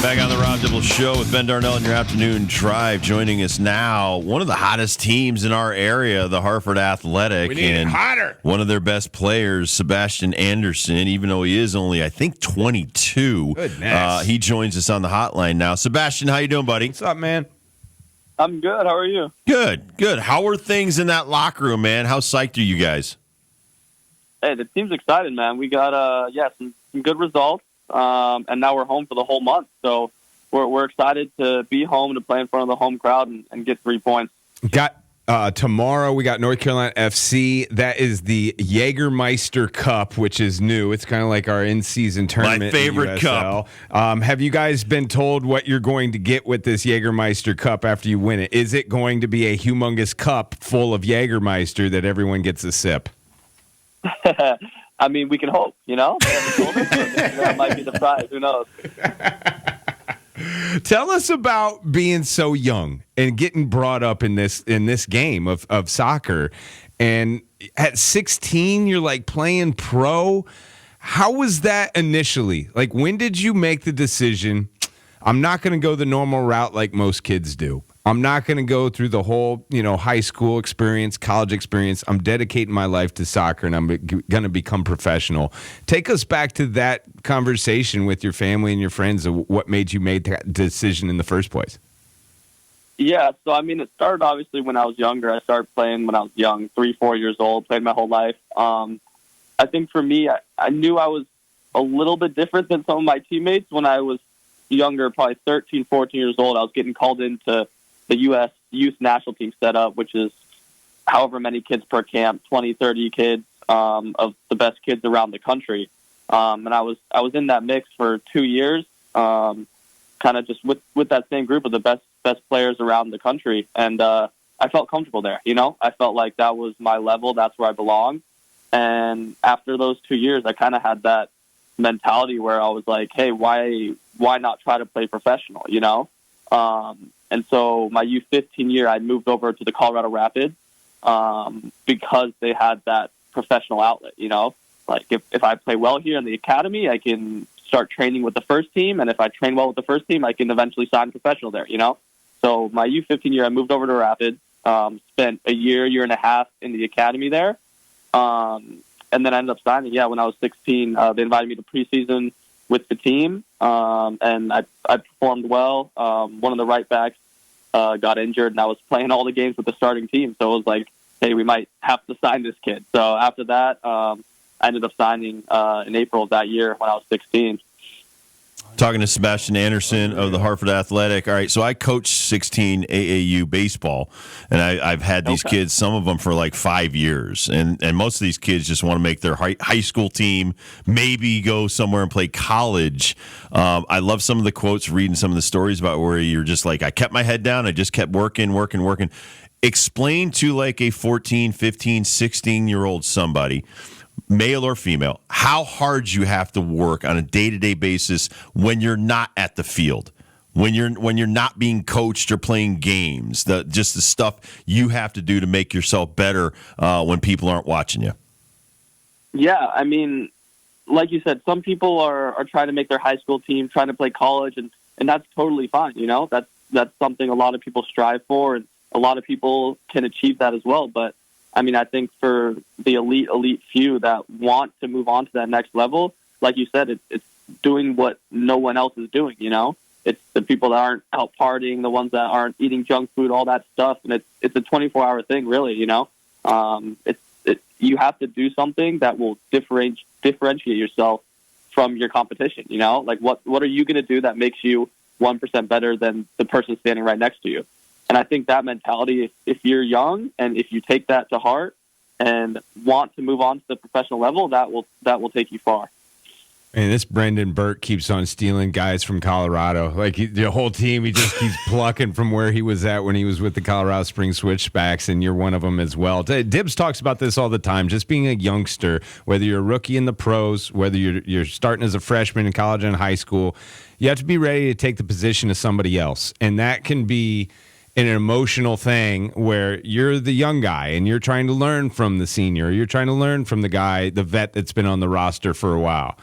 Back on the Rob Dibble Show with Ben Darnell in your afternoon drive. Joining us now, one of the hottest teams in our area, the Hartford Athletic. We need it hotter. One of their best players, Sebastian Anderson, even though he is only, I think, 22. Goodness. He joins us on the hotline now. Sebastian, how you doing, buddy? What's up, man? I'm good. How are you? Good, good. How are things in that locker room, man? How psyched are you guys? Hey, the team's excited, man. We got some good results, and now we're home for the whole month. So we're excited to be home, to play in front of the home crowd and get 3 points. Tomorrow we got North Carolina FC. That is the Jägermeister Cup, which is new. It's kind of like our in-season tournament. My favorite cup. Have you guys been told what you're going to get with this Jägermeister Cup after you win it? Is it going to be a humongous cup full of Jägermeister that everyone gets a sip? I mean, we can hope, They haven't told us, but that might be the prize. Who knows? Tell us about being so young and getting brought up in this game of soccer. And at 16, you're like playing pro. How was that initially? Like, when did you make the decision, I'm not going to go the normal route like most kids do? I'm not going to go through the whole, high school experience, college experience. I'm dedicating my life to soccer, and I'm going to become professional. Take us back to that conversation with your family and your friends of what made you make that decision in the first place. Yeah, so, it started obviously when I was younger. I started playing when I was young, 3-4 years old, played my whole life. I think for me, I knew I was a little bit different than some of my teammates. When I was younger, probably 13, 14 years old, I was getting called into the U.S. youth national team setup, which is however many kids per camp, 20, 30 kids of the best kids around the country. And I was in that mix for 2 years, kind of just with that same group of the best players around the country. And I felt comfortable there, I felt like that was my level. That's where I belong. And after those 2 years, I kind of had that mentality where I was like, hey, why not try to play professional, And so my U15 year, I moved over to the Colorado Rapids because they had that professional outlet, Like if I play well here in the academy, I can start training with the first team. And if I train well with the first team, I can eventually sign professional there, So my U15 year, I moved over to Rapids, spent a year and a half in the academy there. And then I ended up signing, when I was 16. They invited me to preseason with the team, and I performed well. One of the right backs got injured, and I was playing all the games with the starting team. So it was like, hey, we might have to sign this kid. So after that, I ended up signing in April of that year when I was 16. Talking to Sebastian Anderson of the Hartford Athletic. All right, so I coach 16 AAU baseball, and I've had these kids, some of them for like 5 years, and most of these kids just want to make their high school team, maybe go somewhere and play college. I love some of the quotes, reading some of the stories about where you're just like, I kept my head down, I just kept working. Explain to like a 14, 15, 16-year-old somebody, male or female, how hard you have to work on a day-to-day basis when you're not at the field, when you're not being coached or playing games, the stuff you have to do to make yourself better when people aren't watching you. Yeah, like you said, some people are trying to make their high school team, trying to play college, and that's totally fine. That's something a lot of people strive for, and a lot of people can achieve that as well. But I think for the elite few that want to move on to that next level, like you said, it's doing what no one else is doing, It's the people that aren't out partying, the ones that aren't eating junk food, all that stuff. And it's a 24-hour thing, really, You have to do something that will differentiate yourself from your competition, Like what are you going to do that makes you 1% better than the person standing right next to you? And I think that mentality, if you're young and if you take that to heart and want to move on to the professional level, that will take you far. And this Brendan Burke keeps on stealing guys from Colorado. Like the whole team, he just keeps plucking from where he was at when he was with the Colorado Springs Switchbacks, and you're one of them as well. Dibs talks about this all the time, just being a youngster, whether you're a rookie in the pros, whether you're starting as a freshman in college and high school, you have to be ready to take the position of somebody else. And that can be an emotional thing where you're the young guy and you're trying to learn from the senior. You're trying to learn from the vet that's been on the roster for a while.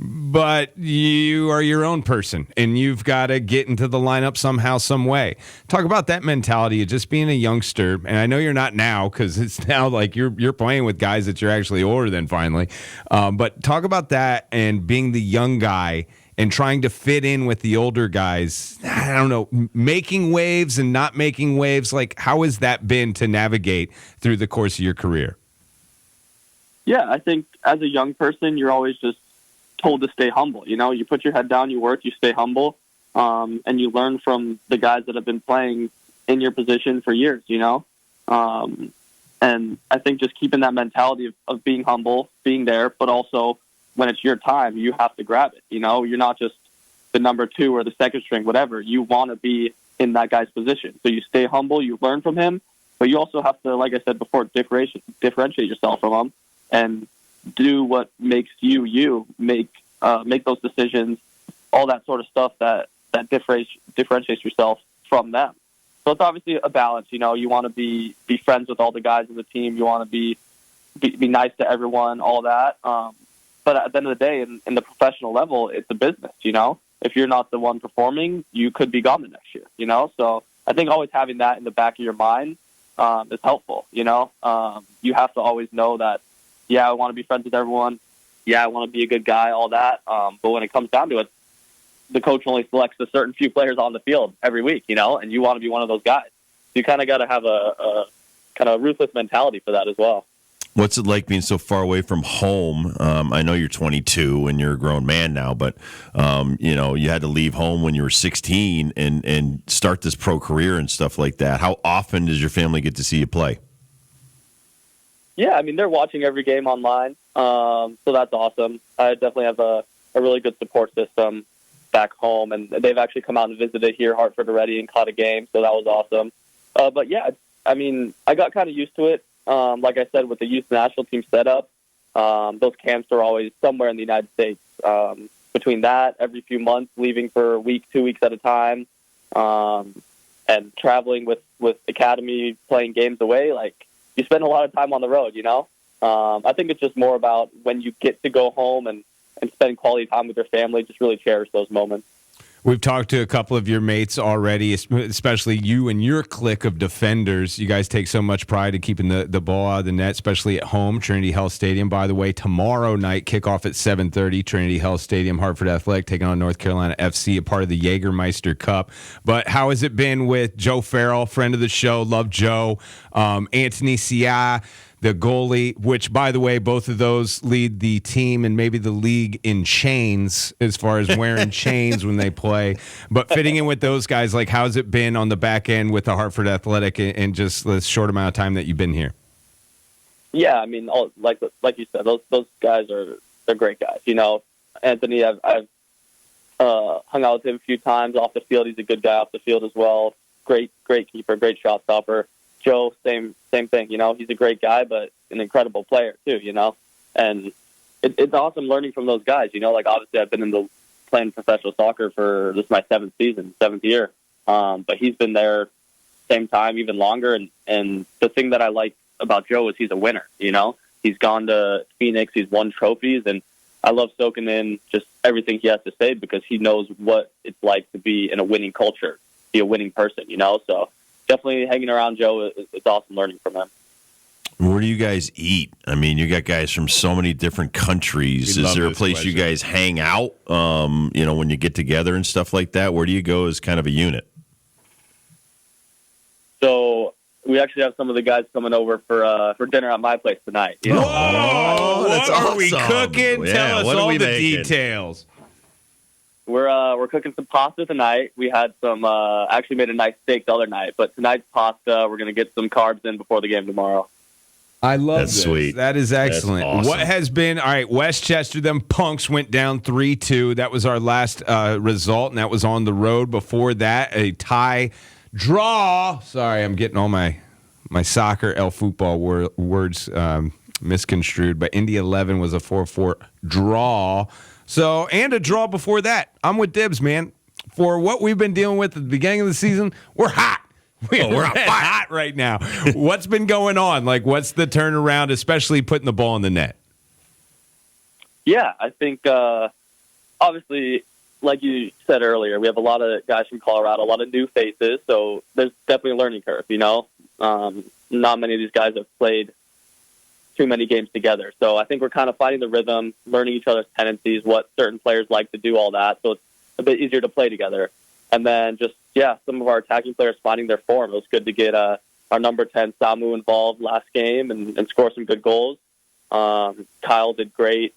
but you are your own person, and you've got to get into the lineup somehow, some way. Talk about that mentality of just being a youngster, and I know you're not now because it's now like you're playing with guys that you're actually older than finally. But talk about that and being the young guy and trying to fit in with the older guys. I don't know, making waves and not making waves. Like, how has that been to navigate through the course of your career? Yeah, I think as a young person, you're always just told to stay humble. You put your head down, you work, you stay humble, and you learn from the guys that have been playing in your position for years, And I think just keeping that mentality of being humble, being there, but also when it's your time, you have to grab it. You're not just the number 2 or the second string, whatever. You want to be in that guy's position. So you stay humble, you learn from him, but you also have to, like I said before, differentiate yourself from him and do what makes you make those decisions, all that sort of stuff that differentiates yourself from them. So it's obviously a balance. You want to be friends with all the guys in the team. You want to be nice to everyone, all that. But at the end of the day, in the professional level, it's a business. If you're not the one performing, you could be gone the next year. So I think always having that in the back of your mind is helpful. You have to always know that. Yeah, I want to be friends with everyone. Yeah, I want to be a good guy, all that. But when it comes down to it, the coach only selects a certain few players on the field every week, and you want to be one of those guys. So you kind of got to have a kind of ruthless mentality for that as well. What's it like being so far away from home? I know you're 22 and you're a grown man now, but you had to leave home when you were 16 and start this pro career and stuff like that. How often does your family get to see you play? Yeah, I mean, they're watching every game online, so that's awesome. I definitely have a really good support system back home, and they've actually come out and visited here, Hartford already, and caught a game, so that was awesome. But yeah, I mean, I got kind of used to it. Like I said, with the youth national team setup, those camps are always somewhere in the United States. Between that, every few months, leaving for a week, 2 weeks at a time, and traveling with academy, playing games away, like, you spend a lot of time on the road, I think it's just more about when you get to go home and spend quality time with your family, just really cherish those moments. We've talked to a couple of your mates already, especially you and your clique of defenders. You guys take so much pride in keeping the ball out of the net, especially at home. Trinity Health Stadium, by the way, tomorrow night, kickoff at 7:30, Trinity Health Stadium, Hartford Athletic taking on North Carolina FC, a part of the Jägermeister Cup. But how has it been with Joe Farrell, friend of the show, love Joe, Anthony Sia, the goalie, which, by the way, both of those lead the team and maybe the league in chains as far as wearing chains when they play. But fitting in with those guys, like, how's it been on the back end with the Hartford Athletic in just the short amount of time that you've been here? Yeah, I mean, like you said, those guys they're great guys. Anthony, I've hung out with him a few times off the field. He's a good guy off the field as well. Great keeper, great shot stopper. Joe, same thing. He's a great guy, but an incredible player too. And it's awesome learning from those guys. Like, obviously I've been playing professional soccer for this is my 7th year. But he's been there same time, even longer. And the thing that I like about Joe is he's a winner. He's gone to Phoenix, he's won trophies, and I love soaking in just everything he has to say because he knows what it's like to be in a winning culture, be a winning person. So definitely hanging around Joe, it's awesome learning from him. Where do you guys eat? I mean, you got guys from so many different countries. Is there a place you guys hang out, when you get together and stuff like that? Where do you go as kind of a unit? So we actually have some of the guys coming over for dinner at my place tonight. Oh, that's what are we awesome. cooking? Yeah, Tell us what are all we the making? details. We're cooking some pasta tonight. We had some actually made a nice steak the other night, but tonight's pasta, we're going to get some carbs in before the game tomorrow. I love That's this. sweet. That is excellent. That's awesome. What has been, all right, Westchester, them punks went down 3-2. That was our last result, and that was on the road. Before that, a tie draw. Sorry, I'm getting all my soccer, football words misconstrued, but Indy 11 was a 4-4 draw. So, and a draw before that. I'm with Dibs, man. For what we've been dealing with at the beginning of the season, we're hot. We're hot right now. What's been going on? Like, what's the turnaround, especially putting the ball in the net? Yeah, I think obviously, like you said earlier, we have a lot of guys from Colorado, a lot of new faces, so there's definitely a learning curve, Not many of these guys have played too many games together. So I think we're kind of finding the rhythm, learning each other's tendencies, what certain players like to do, all that. So it's a bit easier to play together. And then some of our attacking players finding their form. It was good to get our number 10, Samu, involved last game and score some good goals. Kyle did great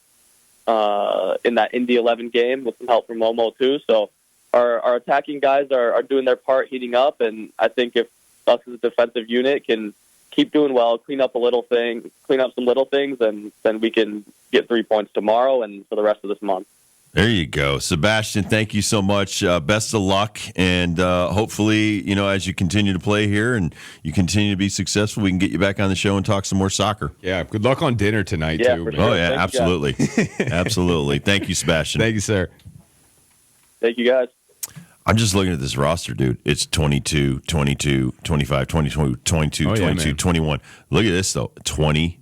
in that Indy 11 game with some help from Momo too. So our attacking guys are doing their part, heating up. And I think if us as a defensive unit can keep doing well, clean up some little things, and then we can get 3 points tomorrow and for the rest of this month. There you go. Sebastian, thank you so much. Best of luck. And hopefully, as you continue to play here and you continue to be successful, we can get you back on the show and talk some more soccer. Yeah, good luck on dinner tonight, too. For sure. Oh, yeah, Thank absolutely. Absolutely. Thank you, Sebastian. Thank you, sir. Thank you, guys. I'm just looking at this roster, dude. It's 22, 22, 25, 22, 22, 22, 21. Look at this, though. 20,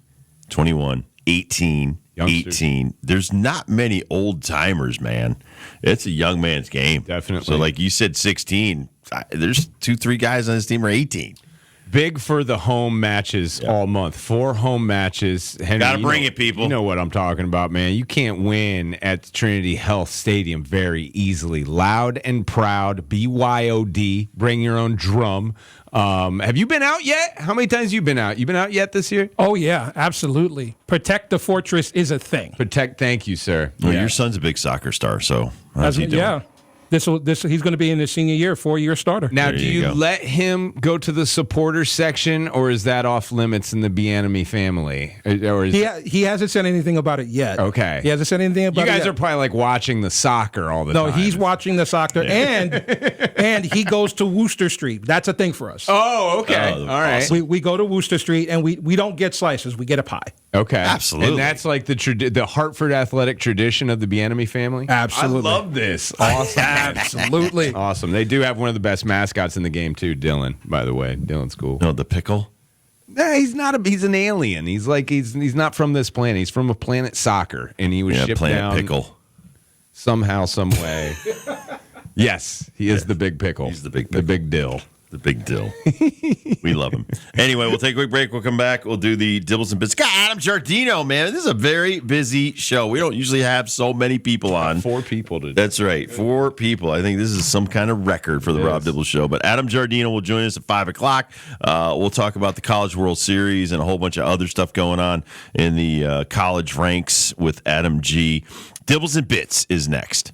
21, 18, youngsters. 18. There's not many old timers, man. It's a young man's game. Definitely. So, like you said, 16. There's 2-3 guys on this team are 18. Big for the home matches all month. 4 home matches. Henry, Gotta bring it, people. You know what I'm talking about, man. You can't win at Trinity Health Stadium very easily. Loud and proud. BYOD. Bring your own drum. Have you been out yet? How many times have you been out? You been out yet this year? Oh, yeah, absolutely. Protect the Fortress is a thing. Thank you, sir. Well, your son's a big soccer star, so how's he doing? Yeah. He's going to be in his senior year, 4-year starter. Now, There do you you go. let him go to the supporters section, or is that off limits in the Bieniemy family? Or is He hasn't said anything about it yet. Okay. He hasn't said anything about you it guys yet. are probably like watching the soccer all the time. No, he's watching the soccer, and he goes to Wooster Street. That's a thing for us. Oh, okay. Oh, all right. We go to Wooster Street, and we don't get slices. We get a pie. Okay. Absolutely. And that's like the Hartford Athletic tradition of the Bieniemy family? Absolutely. I love this. Awesome. Absolutely. Awesome. They do have one of the best mascots in the game, too, Dylan, by the way. Dylan's cool. No, the pickle. Nah, he's an alien. He's not from this planet. He's from a planet soccer, and he was shipped Planet down Pickle. somehow, some way. Yes, he is the big pickle. He's the big The pickle. big dill. The big deal. We love him. Anyway, we'll take a quick break. We'll come back. We'll do the Dibbles and Bits. God, Adam Giardino, man. This is a very busy show. We don't usually have so many people on. 4 people today. That's right. 4 people. I think this is some kind of record for the Rob Dibble Show. But Adam Giardino will join us at 5 o'clock. We'll talk about the College World Series and a whole bunch of other stuff going on in the college ranks with Adam G. Dibbles and Bits is next.